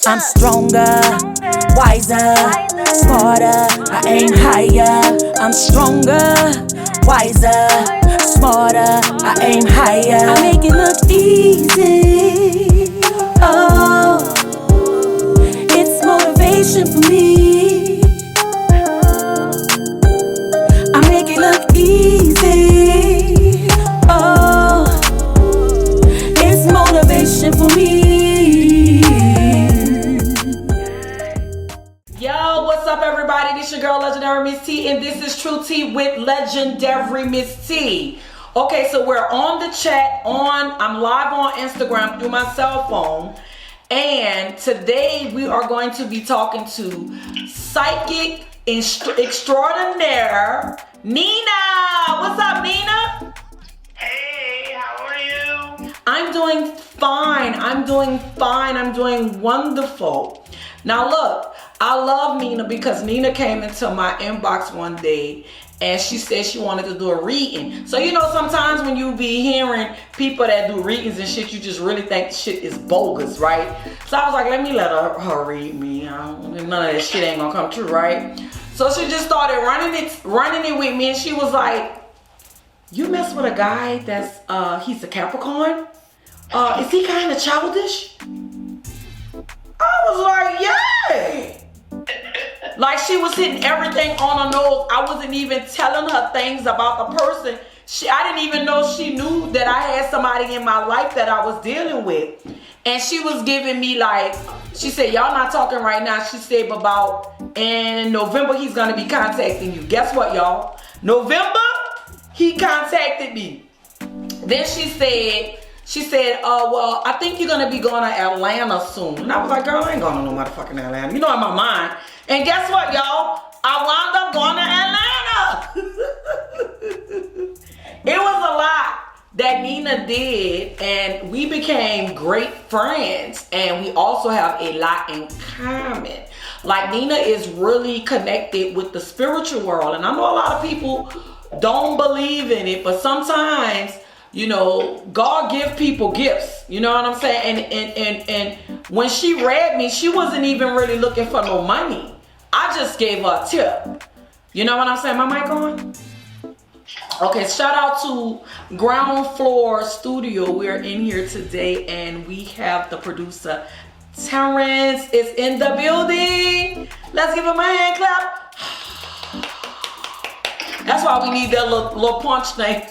I'm stronger, wiser, smarter, I aim higher. I'm stronger, wiser, smarter, I aim higher. I make it look easy. Oh, it's motivation for me. I make it look easy. Oh, it's motivation for me. Yo, what's up everybody? This your girl Legendary Ms.Tee, and this is True Tea with Legendary Ms.Tee. Okay, so we're on the chat I'm live on Instagram through my cell phone, and today we are going to be talking to psychic extraordinaire Nina. What's up, Nina? Hey, how are you? I'm doing fine. I'm doing wonderful. Now look, I love Nina because Nina came into my inbox one day and she said she wanted to do a reading. So you know, sometimes when you be hearing people that do readings and shit, you just really think the shit is bogus, right? So I was like, let me let her read me. None of that shit ain't gonna come true, right? So she just started running it with me, and she was like, you mess with a guy that's he's a Capricorn? Is he kind of childish? I was like, yeah. Like, she was hitting everything on her nose. I wasn't even telling her things about the person. I didn't even know she knew that I had somebody in my life that I was dealing with. And she was giving me like, she said, y'all not talking right now. She said about in November he's gonna be contacting you. Guess what, y'all? November, he contacted me. Then she said, well, I think you're gonna be going to Atlanta soon. And I was like, girl, I ain't going to no motherfucking Atlanta. You know, in my mind. And guess what, y'all? I wound up going to Atlanta. It was a lot that Nina did, and we became great friends, and we also have a lot in common. Like, Nina is really connected with the spiritual world, and I know a lot of people don't believe in it, but sometimes, you know, God give people gifts. You know what I'm saying? And when she read me, she wasn't even really looking for no money. I just gave her a tip. You know what I'm saying? My mic on? Okay, shout out to Ground Floor Studio. We're in here today, and we have the producer, Terrence, is in the building. Let's give him a hand clap. That's why we need that little punch thing.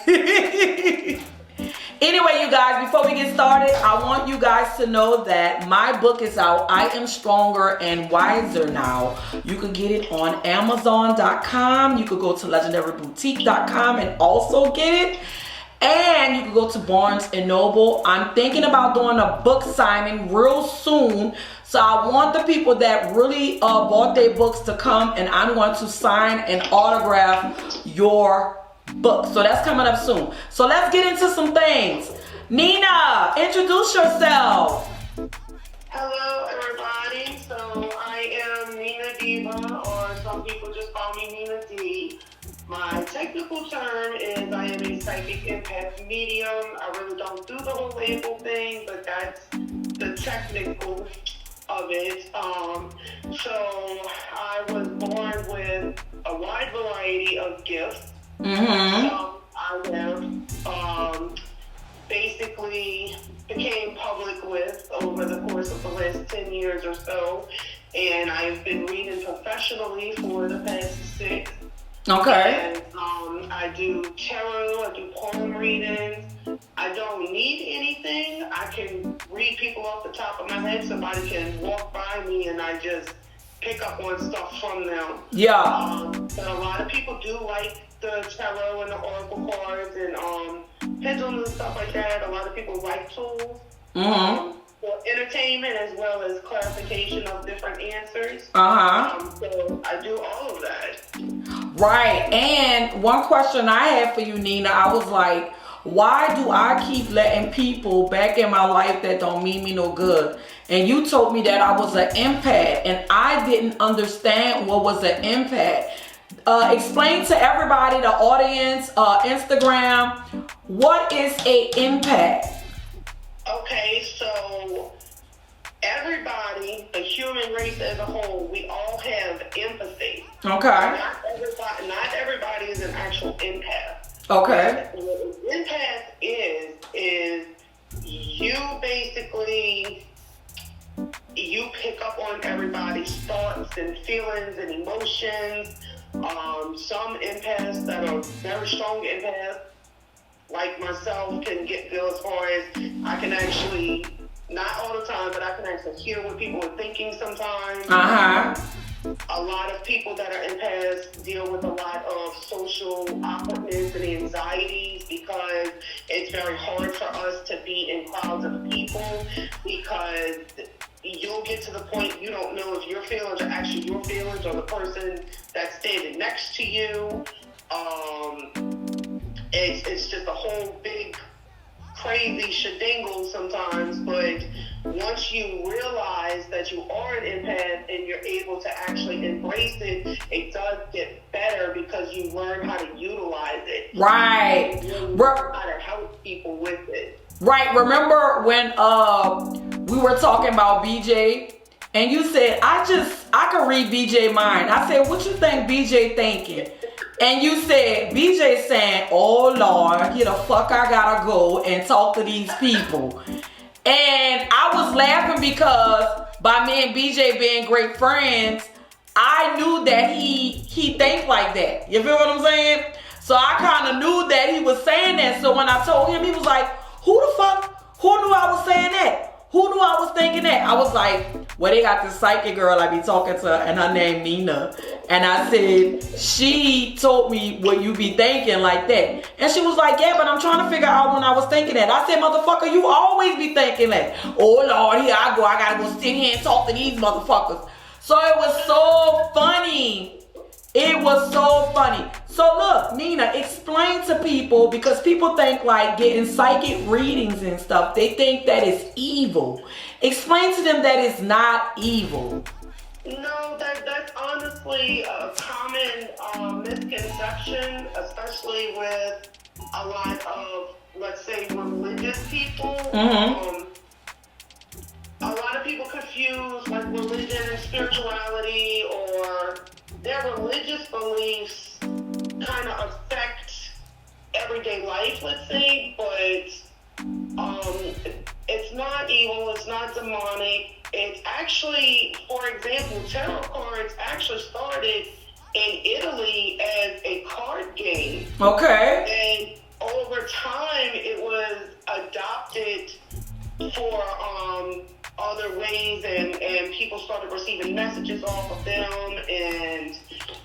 Anyway, you guys, before we get started, I want you guys to know that my book is out. I Am Stronger and Wiser Now. You can get it on Amazon.com. You could go to LegendaryBoutique.com and also get it. And you can go to Barnes & Noble. I'm thinking about doing a book signing real soon. So I want the people that really bought their books to come, and I'm going to sign and autograph your book. So that's coming up soon. So let's get into some things. Nina, introduce yourself. Hello, everybody. So I am Nina Diva, or some people just call me Nina D. My technical term is I am a psychic empath medium. I really don't do the whole label thing, but that's the technical of it. So I was born with a wide variety of gifts. Mm-hmm. I have basically became public with over the course of the last 10 years or so, and I have been reading professionally for the past 6. Okay. And I do tarot, I do palm readings. I don't need anything. I can read people off the top of my head. Somebody can walk by me and I just pick up on stuff from them. Yeah. But a lot of people do like the tarot and the oracle cards and pendulums and stuff like that. A lot of people like tools for entertainment as well as clarification of different answers. So I do all of that. Right. And one question I had for you, Nina, I was like, why do I keep letting people back in my life that don't mean me no good? And you told me that I was an empath, and I didn't understand what was an empath. Explain to everybody, the audience, Instagram, what is a empath? Okay, so everybody, the human race as a whole, we all have empathy. Okay. Not everybody is an actual empath. Okay. What an empath is you basically, you pick up on everybody's thoughts and feelings and emotions. Some empaths that are very strong empaths, like myself, can feel as far as I can actually, not all the time, but I can actually hear what people are thinking sometimes. A lot of people that are empaths deal with a lot of social awkwardness and anxieties because it's very hard for us to be in crowds of people, because you'll get to the point you don't know if your feelings are actually your feelings or the person that's standing next to you. It's just a whole big crazy shedingle sometimes, but once you realize that you are an empath and you're able to actually embrace it, it does get better because you learn how to utilize it. Right. You learn how to help people with it. Right. Remember when we were talking about BJ and you said, I could read BJ mind. I said, what you think BJ thinking? And you said, BJ saying, oh Lord, here the fuck I gotta go and talk to these people. And I was laughing because by me and BJ being great friends, I knew that he think like that. You feel what I'm saying? So I kind of knew that he was saying that. So when I told him, he was like, who knew I was saying that? Who knew I was thinking that? I was like, well, they got this psychic girl I be talking to, and her name Nina. And I said, she told me what you be thinking like that. And she was like, yeah, but I'm trying to figure out when I was thinking that. I said, motherfucker, you always be thinking that. Oh, Lord, here I go. I got to go sit here and talk to these motherfuckers. So it was so funny. It was so funny. So look, Nina, explain to people, because people think like getting psychic readings and stuff, they think that it's evil. Explain to them that it's not evil. No, that's honestly a common misconception, especially with a lot of, let's say, religious people. Mm-hmm. A lot of people confuse like religion and spirituality, or their religious beliefs kind of affect everyday life, let's say, but it's not evil, it's not demonic. It's actually, for example, tarot cards actually started in Italy as a card game. Okay. And over time, it was adopted for other ways, and people started receiving messages off of them, and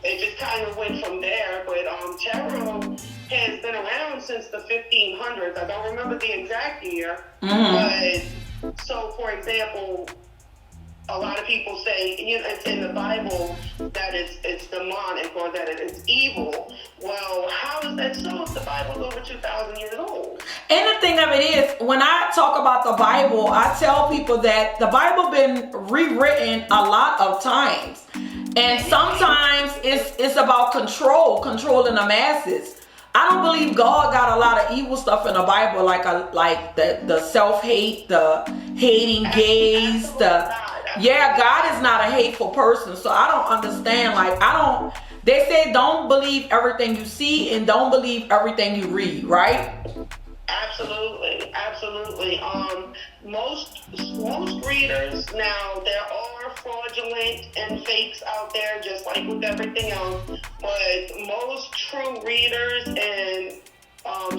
it just kind of went from there. But tarot has been around since the 1500s. I don't remember the exact year, but so, for example, a lot of people say, you know, it's in the Bible that it's demonic or that it's evil. Well, how is that so if the Bible's over 2,000 years old? And the thing of it is, when I talk about the Bible, I tell people that the Bible been rewritten a lot of times. And sometimes it's about controlling the masses. I don't believe God got a lot of evil stuff in the Bible, like the self-hate, the hating gays, God is not a hateful person. So I don't understand, they say don't believe everything you see and don't believe everything you read, right? Absolutely. Most readers, now there are fraudulent and fakes out there, just like with everything else, but most true readers and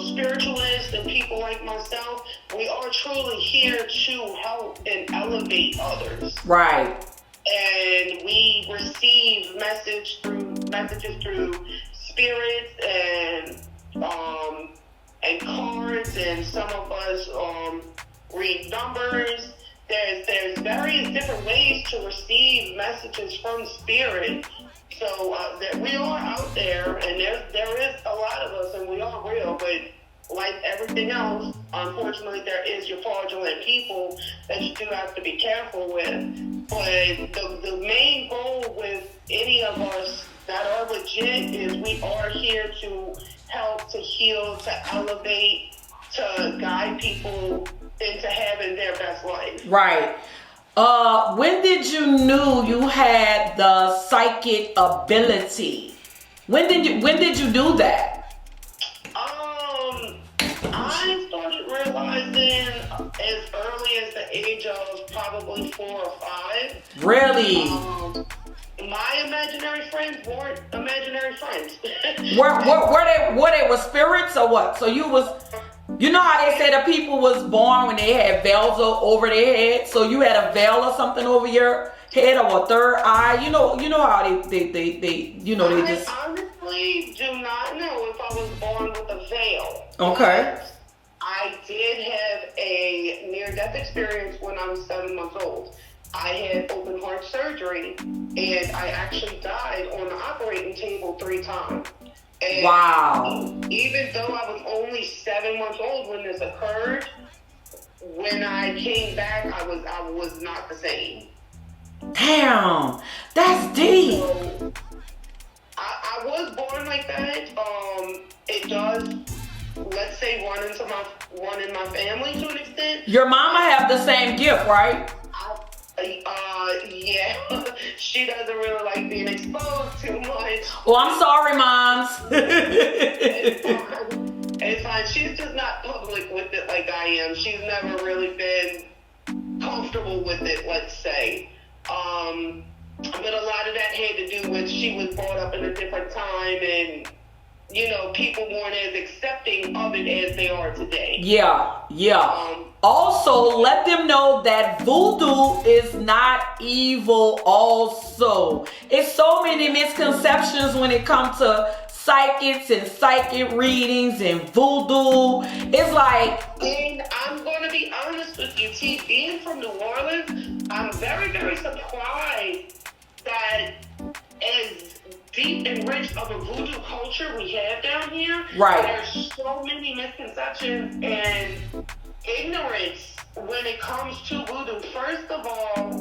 spiritualists and people like myself, we are truly here to help and elevate others. Right. And we receive messages through spirits and cards, and some of us read numbers. There's various different ways to receive messages from spirit. So that we are out there, and there is a lot of us, and we are real. But like everything else, unfortunately, there is your fraudulent people that you do have to be careful with. But the main goal with any of us that are legit is we are here to help, to heal, to elevate, to guide people into having their best life. Right. When did you knew you had the psychic ability? When did you do that? I started realizing as early as the age of probably 4 or 5. Really? My imaginary friends weren't imaginary friends. Were they was spirits or what? So you know how they say the people was born when they had veils over their head? So you had a veil or something over your head or a third eye? You know how they just... I honestly do not know if I was born with a veil. Okay. I did have a near-death experience when I was 7 months old. I had open heart surgery, and I actually died on the operating table 3 times. And wow. Even though I was only 7 months old when this occurred, when I came back, I was not the same. Damn, that's deep. So, I was born like that. It does, let's say, run in my family to an extent. Your mama have the same gift, right? Yeah. She doesn't really like being exposed too much. Well, I'm sorry, moms. It's fine. She's just not public with it like I am. She's never really been comfortable with it, let's say. But a lot of that had to do with she was brought up in a different time, and people weren't as accepting of it as they are today. Yeah. Also, let them know that voodoo is not evil also. It's so many misconceptions when it comes to psychics and psychic readings and voodoo. It's like... And I'm going to be honest with you, T, being from New Orleans, I'm very, very surprised that as deep and rich of a voodoo culture we have down here, right, there's so many misconceptions and ignorance when it comes to voodoo. First of all,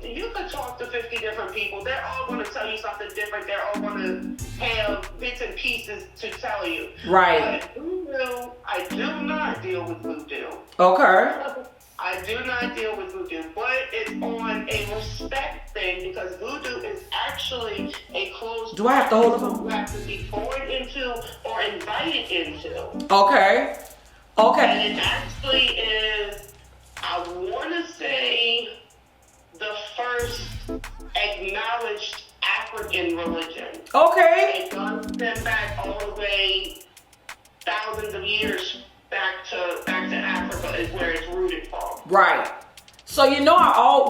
you could talk to 50 different people. They're all going to tell you something different. They're all going to have bits and pieces to tell you. Right. But voodoo, I do not deal with voodoo. Okay. I do not deal with voodoo, but it's on a respect thing because voodoo is actually a closed... Do I have to hold it on? You have to be born into or invited into. Okay. And it actually is, I want to say, the first acknowledged African religion. Okay. It goes them back all the way thousands of years back to Africa is where it's rooted from. Right. So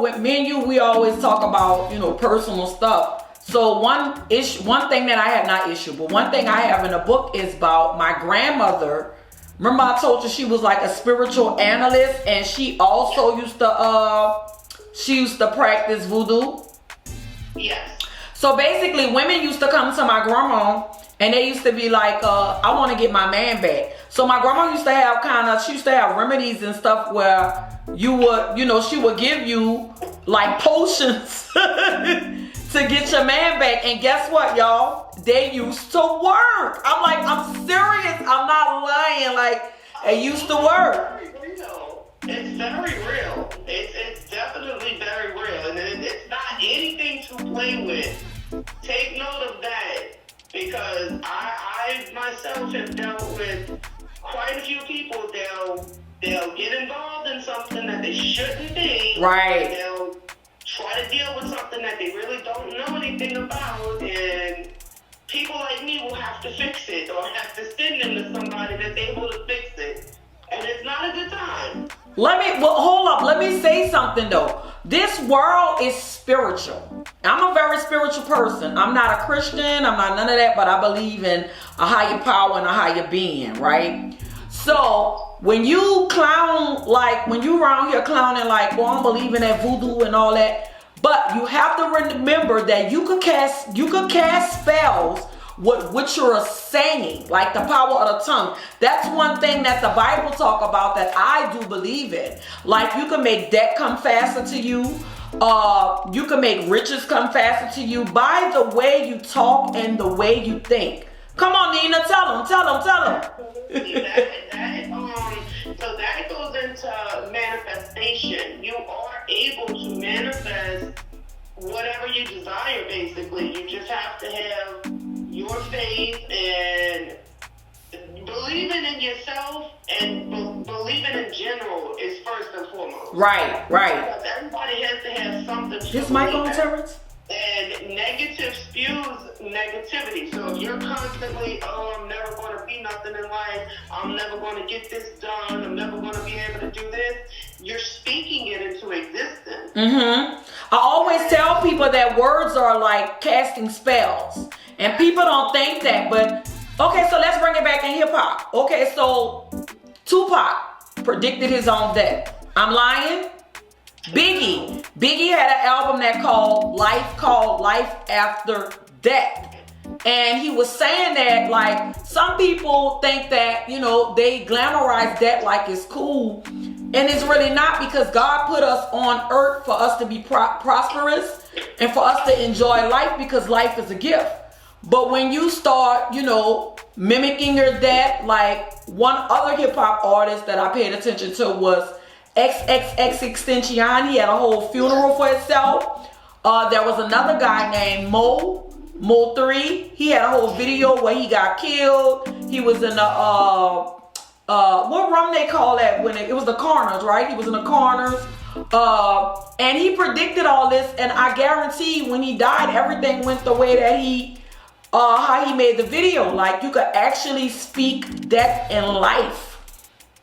with me and you, we always talk about personal stuff. So one thing that I have, not issue, but one thing I have in the book is about my grandmother. Remember I told you she was like a spiritual analyst, and she also used to practice voodoo. Yes. So basically, women used to come to my grandma, and they used to be like, I want to get my man back. So my grandma used to have she used to have remedies and stuff where you would, she would give you like potions to get your man back. And guess what, y'all? They used to work. I'm like, I'm serious. I'm not lying. Like, it used to work. It's very real. It's very real. It's definitely very real. And it's not anything to play with. Take note of that. Because I myself have dealt with quite a few people. They'll get involved in something that they shouldn't be. Right. They'll try to deal with something that they really don't know anything about, and people like me will have to fix it or have to send them to somebody that's able to fix it. And it's not a good time. Hold up. Let me say something though. This world is spiritual. I'm a very spiritual person. I'm not a Christian. I'm not none of that, but I believe in a higher power and a higher being, right? So when you when you around here clowning like, well, I'm believing that voodoo and all that, but you have to remember that you could cast spells with what you're saying, like the power of the tongue. That's one thing that the Bible talk about that I do believe in. Like you can make debt come faster to you. You can make riches come faster to you by the way you talk and the way you think. Come on, Nina, tell them. So that goes into manifestation. You are able to manifest whatever you desire, basically. You just have to have your faith and believing in yourself and believing in general is first and foremost. Right. Because everybody has to have something to This mic believe on, in. Terrence? And negative spews negativity. So if you're constantly, I'm never going to be nothing in life, I'm never going to get this done, I'm never going to be able to do this, you're speaking it into existence. I always tell people that words are like casting spells. And people don't think that, but okay, so let's bring it back in hip hop. Okay, so Tupac predicted his own death. I'm lying? Biggie had an album that called Life After Death. And he was saying that, like, some people think that, you know, they glamorize death like it's cool. And it's really not, because God put us on earth for us to be prosperous and for us to enjoy life, because life is a gift. But when you start, you know, mimicking your death, like one other hip hop artist that I paid attention to was XXXTentacion. He had a whole funeral for himself. There was another guy named Mo3. He had a whole video where he got killed. He was in the what rum they call that when it was the corners, right? He was in the corners. And he predicted all this, and I guarantee when he died, everything went the way that how he made the video. Like, you could actually speak death and life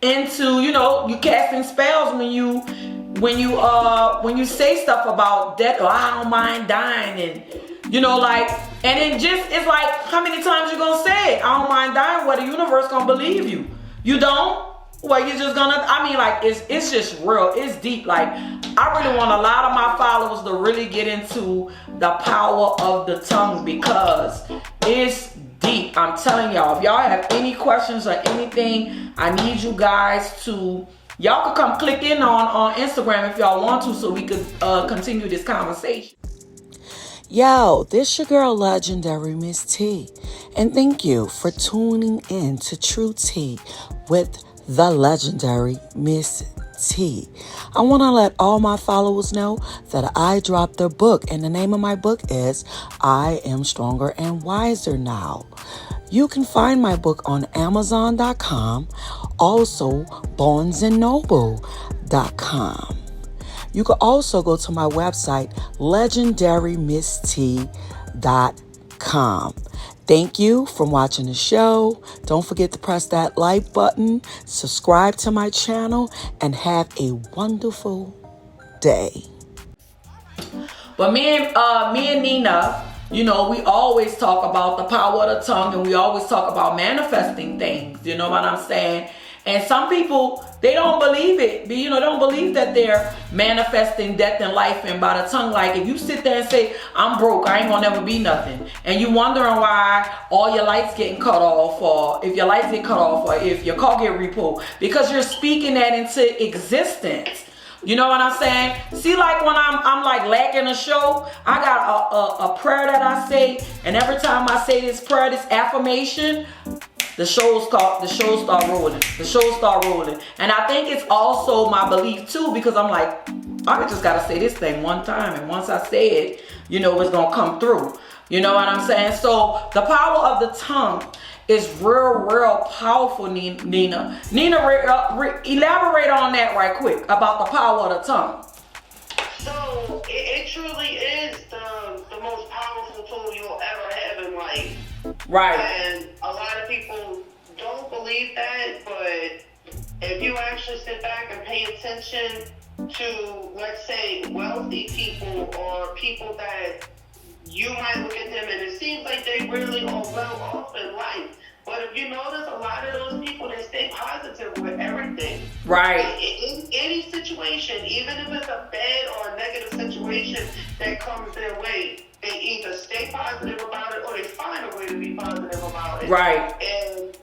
into, you know, you casting spells when you say stuff about death, or I don't mind dying, and you know, like, and it just, it's like, how many times you gonna say it? I don't mind dying. Well, the universe gonna believe you. You don't? Well, you're just gonna, I mean, like, it's just real. It's deep. Like, I really want a lot of my followers to really get into the power of the tongue, because it's deep. I'm telling y'all, if y'all have any questions or anything, I need you guys to, y'all could come click in on Instagram if y'all want to, so we could continue this conversation. Yo, this your girl, legendary Ms.Tee, and thank you for tuning in to True Tea with the legendary Ms.Tee. I want to let all my followers know that I dropped a book, and the name of my book is I Am Stronger and Wiser Now. You can find my book on Amazon.com, also BarnesandNoble.com. You can also go to my website, legendarymistee.com. Thank you for watching the show. Don't forget to press that like button, subscribe to my channel, and have a wonderful day. But me and Nina, you know, we always talk about the power of the tongue, and we always talk about manifesting things. You know what I'm saying? And some people, they don't believe it. You know, they don't believe that they're manifesting death and life and by the tongue. Like, if you sit there and say, I'm broke, I ain't gonna never be nothing, and you wondering why all your lights getting cut off, or if your lights get cut off, or if your car get repoed, because you're speaking that into existence. You know what I'm saying? See, like when I'm like lacking a show, I got a prayer that I say, and every time I say this prayer, this affirmation, the shows start rolling. The shows start rolling. And I think it's also my belief too, because I'm like, I just gotta say this thing one time, and once I say it, you know, it's gonna come through. You know what I'm saying? So the power of the tongue is real powerful, Nina. Nina, elaborate on that right quick about the power of the tongue. So it truly is the most powerful tool you'll ever have in life. Right. And a lot of people don't believe that, but if you actually sit back and pay attention to, let's say, wealthy people or people that you might look at them and it seems like they really are well off in life. But if you notice, a lot of those people, they stay positive with everything. Right. In any situation, even if it's a bad or a negative situation that comes their way, they either stay positive about it or they find a way to be positive about it. Right. And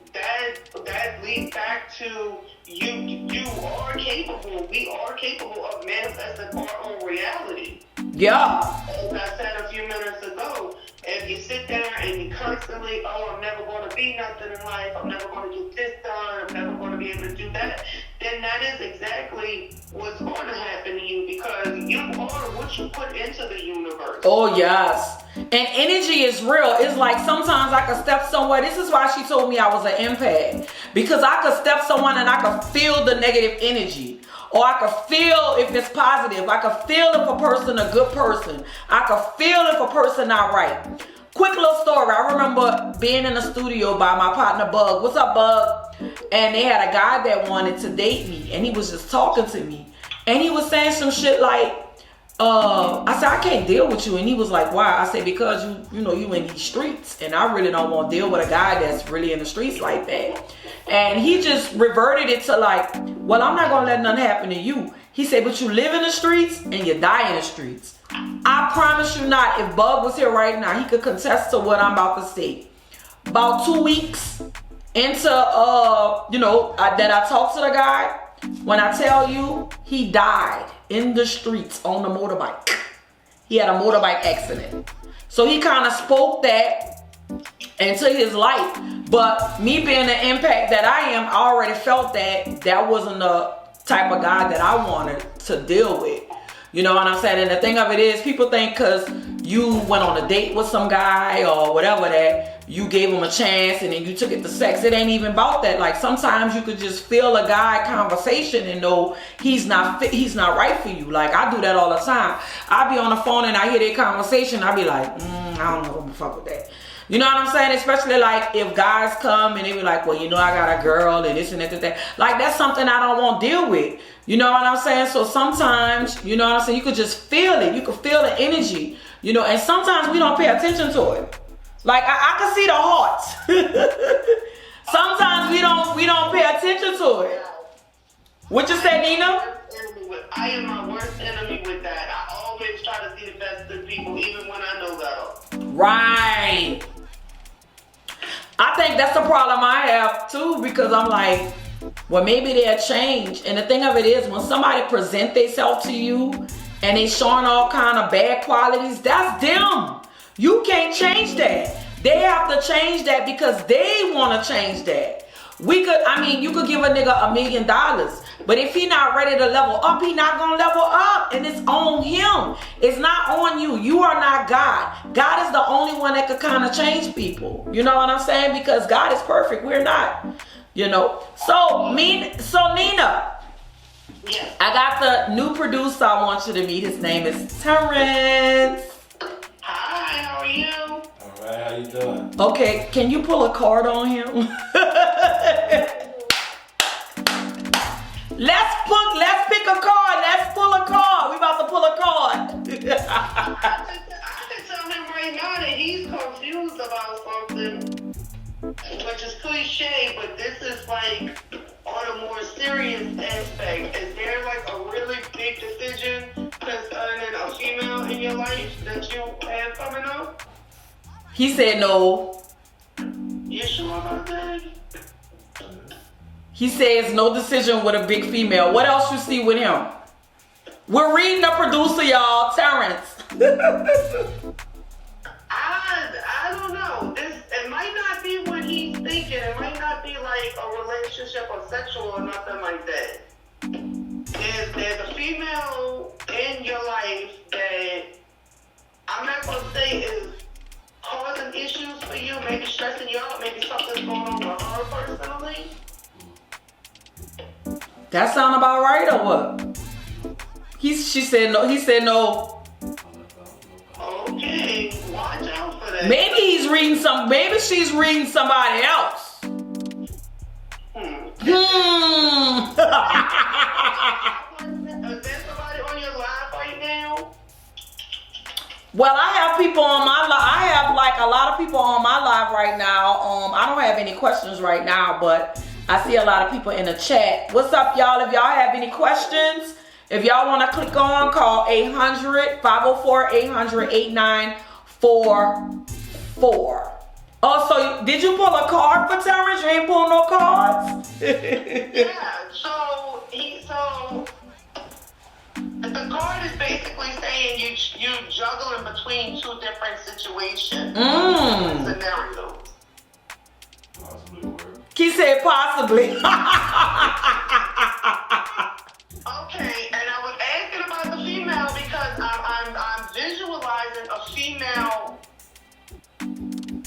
that leads back to you are capable, we are capable of manifesting our own reality. Yeah. As I said a few minutes ago, if you sit there and you constantly, I'm never going to be nothing in life, I'm never going to get this done, I'm never going to be able to do that, then that is exactly what's going to happen to you, because you are what you put into the universe. Oh, yes. And energy is real. It's like sometimes I could step somewhere. This is why she told me I was an empath. Because I could step someone and I could feel the negative energy. Or I could feel if it's positive. I could feel if a person a good person. I could feel if a person not right. Quick little story. I remember being in the studio by my partner Bug. What's up, Bug? And they had a guy that wanted to date me. And he was just talking to me. And he was saying some shit like, I said, I can't deal with you. And he was like, why? I said, because you in these streets. And I really don't want to deal with a guy that's really in the streets like that. And he just reverted it to like, well, I'm not going to let nothing happen to you. He said, but you live in the streets and you die in the streets. I promise you not, if Bug was here right now, he could contest to what I'm about to say. About 2 weeks into, that I talked to the guy, when I tell you, he died in the streets on the motorbike. He had a motorbike accident. So he kind of spoke that into his life. But me being the empath that I am, I already felt that wasn't the type of guy that I wanted to deal with. You know what I'm saying? And the thing of it is, people think because you went on a date with some guy or whatever that you gave him a chance and then you took it to sex. It ain't even about that. Like sometimes you could just feel a guy conversation and know he's not right for you. Like I do that all the time. I be on the phone and I hear their conversation. I be like, I don't know what the fuck with that. You know what I'm saying? Especially like if guys come and they be like, well, I got a girl and this and that. Like that's something I don't want to deal with. You know what I'm saying? So sometimes, you know what I'm saying? You could just feel it. You could feel the energy, and sometimes we don't pay attention to it. Like I can see the heart. Sometimes we don't pay attention to it. What you say, Nina? I am my worst enemy with that. I always try to see the best in people, even when I know better. Right. I think that's the problem I have too, because I'm like, well, maybe they'll change. And the thing of it is, when somebody present themselves to you and they showing all kind of bad qualities, that's them. You can't change that. They have to change that because they want to change that. You could give a nigga $1 million, but if he not ready to level up, he not gonna level up, and it's on him. It's not on you. You are not God. God is the only one that could kind of change people. You know what I'm saying? Because God is perfect. We're not. So Nina, yes. I got the new producer I want you to meet. His name is Terrence. Hi, how are you? All right, how you doing? Okay, can you pull a card on him? Let's pick a card. Let's pull a card. We about to pull a card. I can tell him right now that he's confused about something, which is cliche, but this is like on a more serious aspect. Is there like a really big decision concerning a female in your life that you have coming up? He said no. You sure about that? He says no decision with a big female. What else you see with him? We're reading the producer, y'all, Terrence. I don't know. It might not be what he's thinking. It might not be like a relationship or sexual or nothing like that. There's a female in your life that I'm not gonna say is causing issues for you, maybe stressing you out, maybe something's going on with her personally. That sound about right or what? She said no. He said no. Okay, watch out for that. Maybe maybe she's reading somebody else. Is there somebody on your live right now? Well, I have people on my live. I have like a lot of people on my live right now. I don't have any questions right now, but I see a lot of people in the chat. What's up, y'all? If y'all have any questions, if y'all want to click on, call 800-504-800-8944. Oh, so did you pull a card for Terrence? You ain't pull no cards? Yeah, so the card is basically saying you juggling between two different situations, scenarios. Possibly work. He said possibly. Okay, and I was asking about the female because female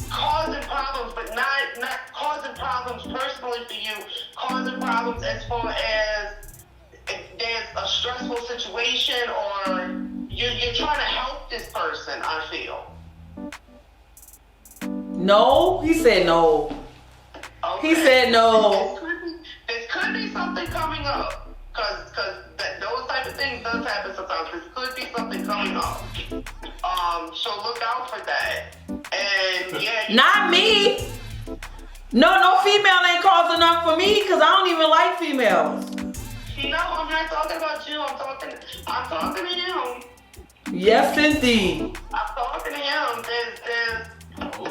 causing problems, but not causing problems personally for you, causing problems as far as if there's a stressful situation or you're trying to help this person, I feel. No, he said no. Okay. He said no. This could be something coming up, because those type of things does happen sometimes. This could be something coming up. So look out for that. And yeah. Not me. No female ain't causing enough for me because I don't even like females. No, I'm not talking about you. I'm talking to him. Yes, indeed. I'm talking to him. There's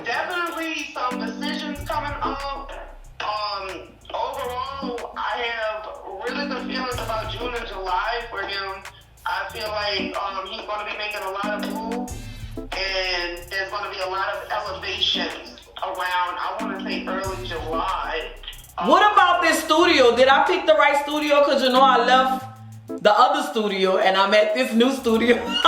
definitely some decisions coming up. Overall, I have really good feelings about June and July for him. I feel like he's going to be making a lot of moves, and there's going to be a lot of elevations around, I want to say, early July. What about this studio? Did I pick the right studio? Because you know I left the other studio and I'm at this new studio. He's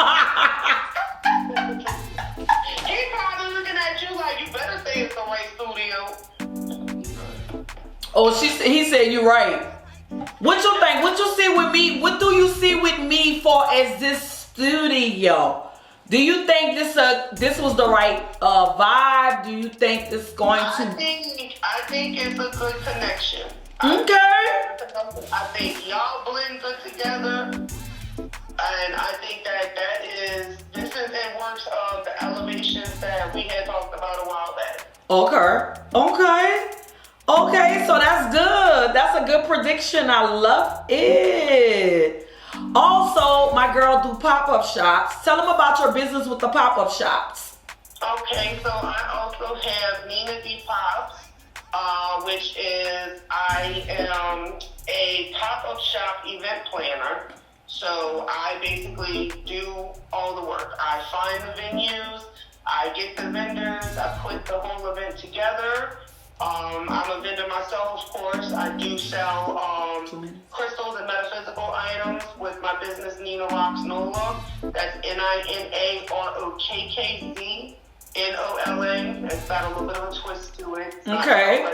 probably looking at you like, you better say it's the right studio. Oh, he said you're right. What you think? What you see with me? What do you see with me for as this studio? Do you think this was the right vibe? Do you think this going to? I think it's a good connection. Okay. I think y'all blend good together, and I think this is in works of the elevations that we had talked about a while back. Okay, so that's good. That's a good prediction. I love it. Also, my girl do pop-up shops. Tell them about your business with the pop-up shops. Okay, so I also have Nina D Pops, which is, I am a pop-up shop event planner. So I basically do all the work. I find the venues, I get the vendors, I put the whole event together. I'm a vendor myself, of course. I do sell crystals and metaphysical items with my business, Nina Rocks Nola. That's NINAROKKZ NOLA. It's got a little bit of a twist to it. Okay.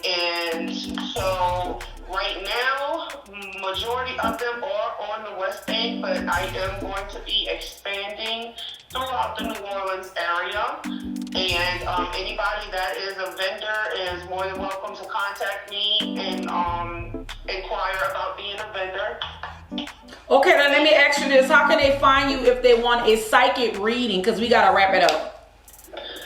And so right now, majority of them are on the West Bank, but I am going to be expanding throughout the New Orleans area. And anybody that is a vendor is more than welcome to contact me and inquire about being a vendor. Okay, then let me ask you this. How can they find you if they want a psychic reading? Because we got to wrap it up.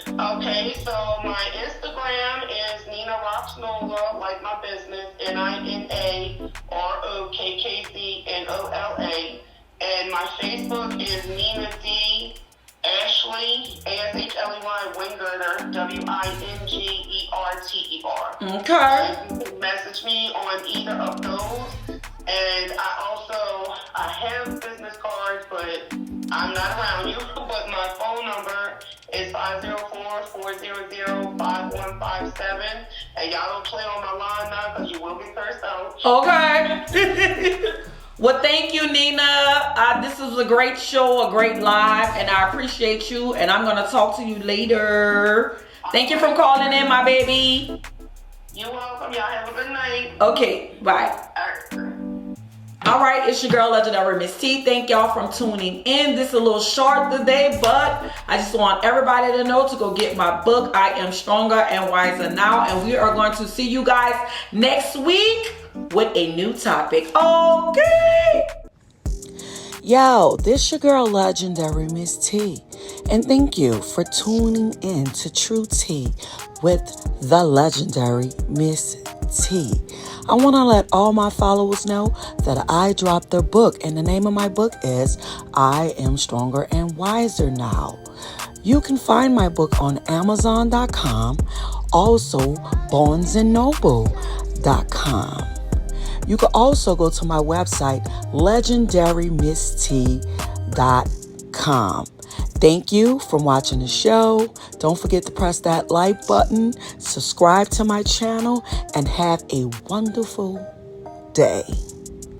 Okay, so my Instagram is Nina Rocks Nola, like my business, NINAROKKZ NOLA. And my Facebook is Nina D Ashley, ASHLEY Wingerter, WINGERTER. Okay. And you can message me on either of those. And I have business cards, but I'm not around you. But my phone number is 504-400-5157. And y'all don't play on my line now because you will get cursed out. Okay. Well, thank you, Nina. This was a great show, a great live, and I appreciate you. And I'm going to talk to you later. Thank you for calling in, my baby. You're welcome. Y'all have a good night. Okay, bye. All right, it's your girl, Legendary Ms.Tee. Thank y'all for tuning in. This is a little short today, but I just want everybody to know to go get my book, I Am Stronger and Wiser Now. And we are going to see you guys next week with a new topic. Okay. Yo, this your girl, Legendary Ms.Tee. And thank you for tuning in to True Tea with the legendary Ms.Tee. I want to let all my followers know that I dropped their book, and the name of my book is I Am Stronger and Wiser Now. You can find my book on Amazon.com, also BarnesandNoble.com. You can also go to my website, LegendaryMissTee.com. Thank you for watching the show. Don't forget to press that like button, subscribe to my channel, and have a wonderful day.